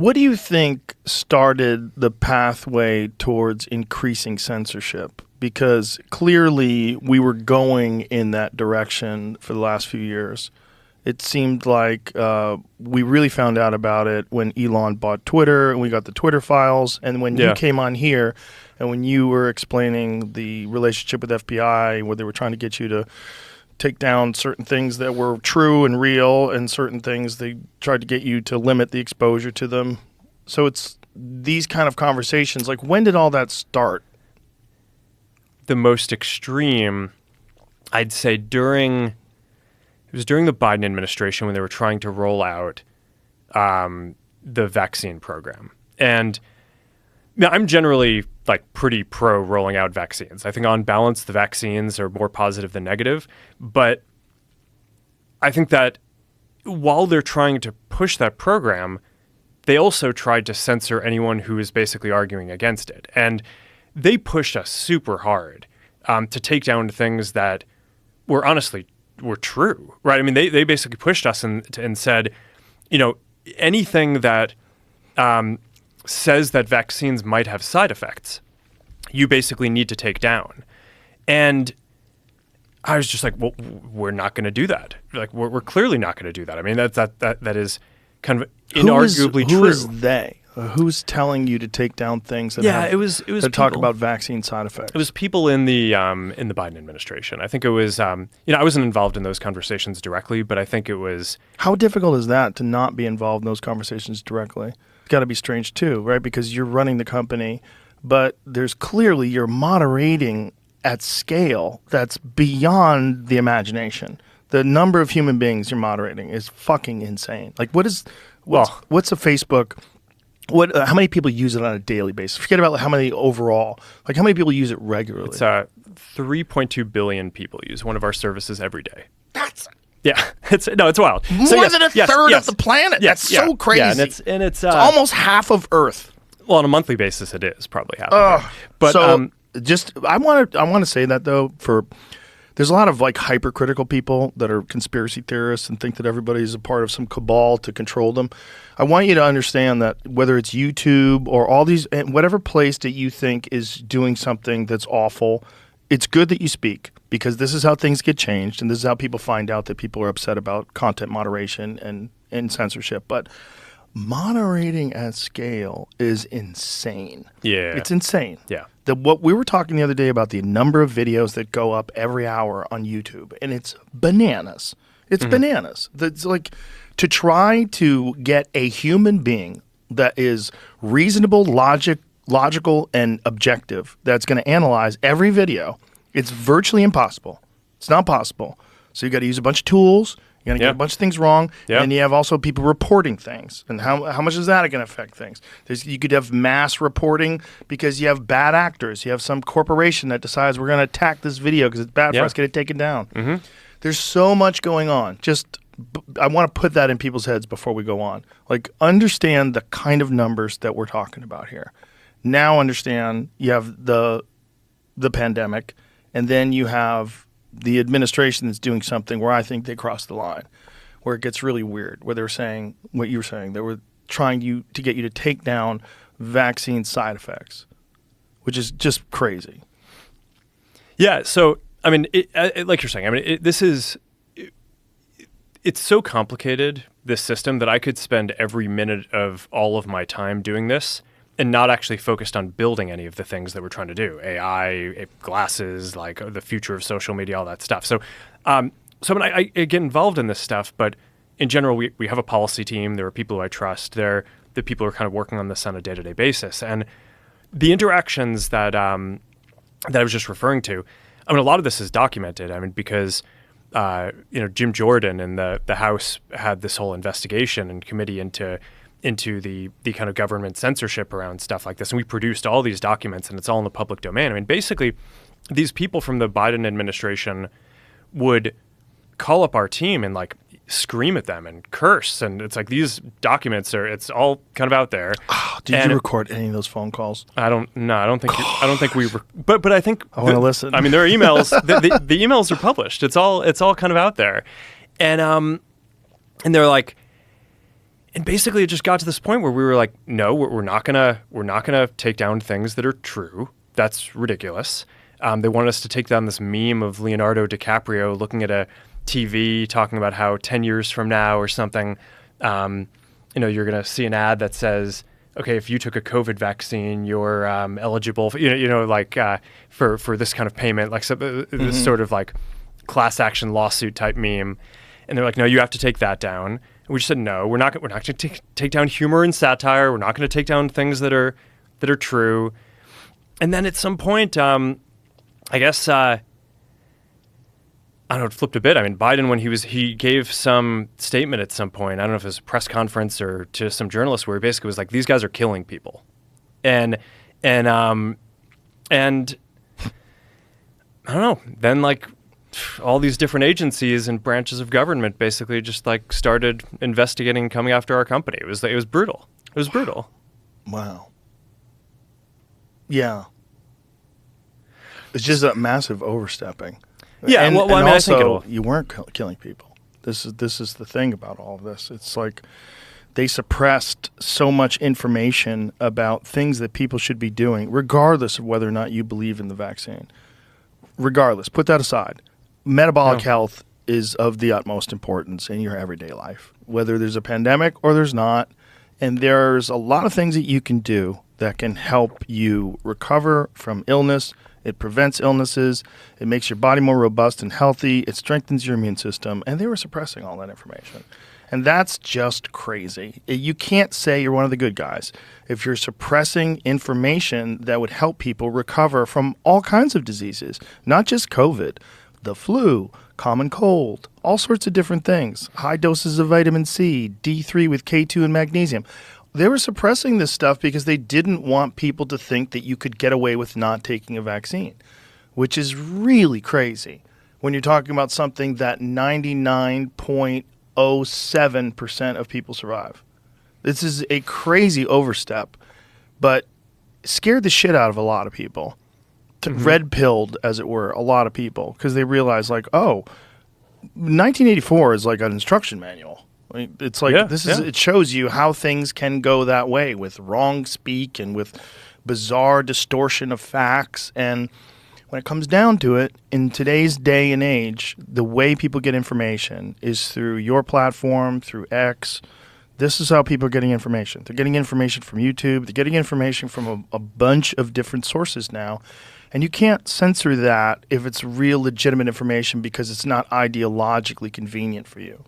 What do you think started the pathway towards increasing censorship? Because clearly we were going in that direction for the last few years. It seemed like we really found out about it when Elon bought Twitter and we got the Twitter files. And when you came on here and when you were explaining the relationship with FBI, where they were trying to get you to take down certain things that were true and real and certain things they tried to get you to limit the exposure to them. So it's these kind of conversations. Like, when did all that start? The most extreme, I'd say it was during the Biden administration when they were trying to roll out the vaccine program. And I'm generally like pretty pro rolling out vaccines. I think on balance, the vaccines are more positive than negative. But I think that while they're trying to push that program, they also tried to censor anyone who was basically arguing against it. And they pushed us super hard to take down things that were honestly were true, right? I mean, they basically pushed us and said, anything that says that vaccines might have side effects, you basically need to take down. And I was just like, well, we're not going to do that. Like, we're clearly not going to do that. I mean, that is kind of inarguably true. Who is they? Who's telling you to take down things that it was talk about vaccine side effects? It was people in the Biden administration. I think it was I wasn't involved in those conversations directly, but I think it was. How difficult is that to not be involved in those conversations directly? It's got to be strange too, right? Because you're running the company, but there's clearly you're moderating at scale that's beyond the imagination. The number of human beings you're moderating is fucking insane. Like, what's a Facebook? How many people use it on a daily basis? Forget about how many overall. Like, how many people use it regularly? It's 3.2 billion people use one of our services every day. It's wild. More than a third of the planet. That's so crazy. Yeah, and it's almost half of Earth. Well, on a monthly basis, it is probably half of Earth. But I want to say that though there's a lot of like hypercritical people that are conspiracy theorists and think that everybody's a part of some cabal to control them. I want you to understand that whether it's YouTube or all these, whatever place that you think is doing something that's awful, it's good that you speak because this is how things get changed and this is how people find out that people are upset about content moderation and censorship. But moderating at scale is insane. Yeah. It's insane. Yeah. What we were talking the other day about the number of videos that go up every hour on YouTube, and it's bananas. It's bananas. It's like to try to get a human being that is reasonable, logical, and objective that's going to analyze every video. It's virtually impossible. It's not possible. So you got to use a bunch of tools. You're going to get a bunch of things wrong, and you have also people reporting things. And how much is that going to affect things? You could have mass reporting because you have bad actors. You have some corporation that decides we're going to attack this video because it's bad for us, get it taken down. Mm-hmm. There's so much going on. I want to put that in people's heads before we go on. Like, understand the kind of numbers that we're talking about here. Now understand you have the pandemic, and then you have the administration that's doing something where I think they crossed the line, where it gets really weird, where they're saying what you were saying. They were trying to get you to take down vaccine side effects, which is just crazy. Yeah. So, I mean, like you're saying, I mean, it's so complicated, this system, that I could spend every minute of all of my time doing this and not actually focused on building any of the things that we're trying to do. AI, glasses, like the future of social media, all that stuff. So I mean, I get involved in this stuff, but in general, we have a policy team. There are people who I trust. They're the people who are kind of working on this on a day-to-day basis. And the interactions that I was just referring to, I mean, a lot of this is documented. I mean, because Jim Jordan and the House had this whole investigation and committee into the kind of government censorship around stuff like this. And we produced all these documents and it's all in the public domain. I mean, basically, these people from the Biden administration would call up our team and like scream at them and curse. And it's like these documents it's all kind of out there. Oh, did you record any of those phone calls? I don't think we but I think I want to listen. I mean, there are emails. the emails are published. It's all kind of out there. And they're like, And basically, it just got to this point where we were like, no, we're not gonna take down things that are true. That's ridiculous. They wanted us to take down this meme of Leonardo DiCaprio looking at a TV talking about how 10 years from now or something, you're going to see an ad that says, okay, if you took a COVID vaccine, you're eligible for, for this kind of payment, like this sort of like class action lawsuit type meme. And they're like, no, you have to take that down. And we just said, no, we're not going to take down humor and satire. We're not going to take down things that are true. And then at some point, I guess, I don't know, it flipped a bit. I mean, Biden, when he gave some statement at some point, I don't know if it was a press conference or to some journalists, where he basically was like, these guys are killing people. And I don't know, then like all these different agencies and branches of government basically just like started investigating, coming after our company. It was brutal. It was brutal. Wow. Yeah. It's just a massive overstepping. Yeah, and, well, and I mean, also, I think you weren't killing people. This is the thing about all of this. It's like they suppressed so much information about things that people should be doing, regardless of whether or not you believe in the vaccine. Regardless, put that aside. Metabolic health is of the utmost importance in your everyday life, whether there's a pandemic or there's not. And there's a lot of things that you can do that can help you recover from illness. It prevents illnesses. It makes your body more robust and healthy. It strengthens your immune system. And they were suppressing all that information. And that's just crazy. You can't say you're one of the good guys if you're suppressing information that would help people recover from all kinds of diseases, not just COVID, the flu, common cold, all sorts of different things, high doses of vitamin C, D3 with K2 and magnesium. They were suppressing this stuff because they didn't want people to think that you could get away with not taking a vaccine, which is really crazy when you're talking about something that 99.07% of people survive. This is a crazy overstep, but scared the shit out of a lot of people. Red-pilled, as it were, a lot of people because they realized, like, oh, 1984 is like an instruction manual. It's like it shows you how things can go that way with wrong speak and with bizarre distortion of facts. And when it comes down to it, in today's day and age, the way people get information is through your platform, through X. This is how people are getting information. They're getting information from YouTube. They're getting information from a bunch of different sources now. And you can't censor that if it's real legitimate information because it's not ideologically convenient for you.